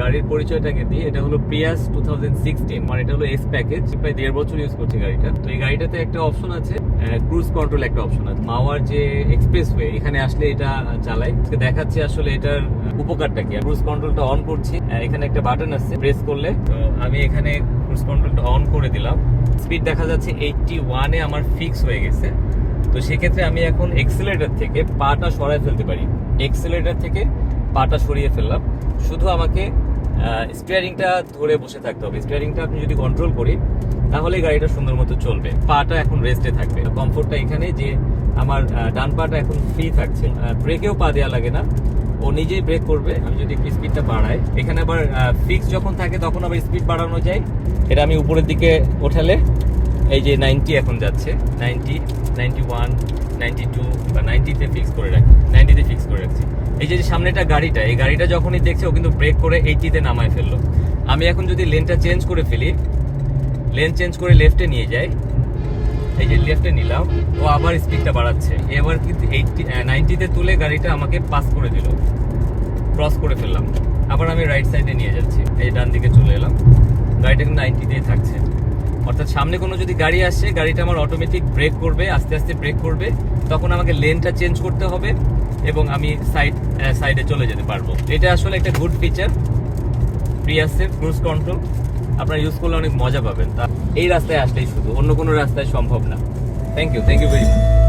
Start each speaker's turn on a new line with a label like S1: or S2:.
S1: গাড়ির পরিচয়টাকে দিই। এটা হলো প্রিয়াস 2016, মানে এটা হলো এস প্যাকেজ। প্রায় 1.5 বছর ইউজ করছি গাড়িটা। তো এই গাড়িটাতে একটা অপশন আছে, ক্রুজ কন্ট্রোল একটা অপশন আছে। মাওয়ার যে এক্সপ্রেসওয়ে, এখানে আসলে এটা চালাই। দেখাচ্ছি আসলে এটার উপকারটা কি। ক্রুজ কন্ট্রোলটা অন করছি, এখানে একটা বাটন আছে, প্রেস করলে। তো আমি এখানে ক্রুজ কন্ট্রোলটা অন করে দিলাম। স্পিড দেখা যাচ্ছে 81 এ আমার ফিক্স হয়ে গেছে। তো সেক্ষেত্রে আমি এখন এক্সেলেটর থেকে পাটা সরাই ফেলতে পারি। এক্সেলেটর থেকে পাটা সরিয়ে ফেললাম, শুধু আমাকে স্টিয়ারিংটা ধরে বসে থাকতে হবে। স্টিয়ারিংটা আপনি যদি কন্ট্রোল করি তাহলে গাড়িটা সুন্দর মতো চলবে। পাটা এখন রেস্টে থাকবে। কমফোর্টটা এখানে যে আমার ডান পাটা এখন ফ্রি থাকছে, ব্রেকেও পা দেওয়া লাগে না, ও নিজেই ব্রেক করবে। আমি যদি একটু স্পিডটা বাড়াই, এখানে আবার ফিক্স যখন থাকে তখন আবার স্পিড বাড়ানো যায়। এটা আমি উপরের দিকে ওঠালে এই যে 90 এখন যাচ্ছে, 90, 91, 92 বা 90-তে ফিক্স করে রাখি, 90-তে ফিক্স করে রাখছি। এই যে সামনেটা গাড়িটা, এই গাড়িটা যখনই দেখছে ও কিন্তু ব্রেক করে 80-তে নামায় ফেললো। আমি এখন যদি লেনটা চেঞ্জ করে ফেলি, লেন চেঞ্জ করে লেফটে নিয়ে যাই, এই যে লেফটে নিলাম, ও আবার স্পিডটা বাড়াচ্ছে। এবার কিন্তু 90-তে তুলে গাড়িটা আমাকে পাস করে দিল, ক্রস করে ফেললাম। আবার আমি রাইট সাইডে নিয়ে যাচ্ছি, এই ডান দিকে চলে এলাম, গাড়িটা কিন্তু 90-তেই থাকছে। অর্থাৎ সামনে কোনো যদি গাড়ি আসে, গাড়িটা আমার অটোমেটিক ব্রেক করবে, আস্তে আস্তে ব্রেক করবে। তখন আমাকে লেনটা চেঞ্জ করতে হবে এবং আমি সাইডে চলে যেতে পারবো। এটা আসলে একটা গুড ফিচার প্রিয়াসের ক্রুজ কন্ট্রোল। আপনারা ইউজ করলে অনেক মজা পাবেন। তা এই রাস্তায় আসলেই শুধু, অন্য কোনো রাস্তায় সম্ভব না। Thank you very much.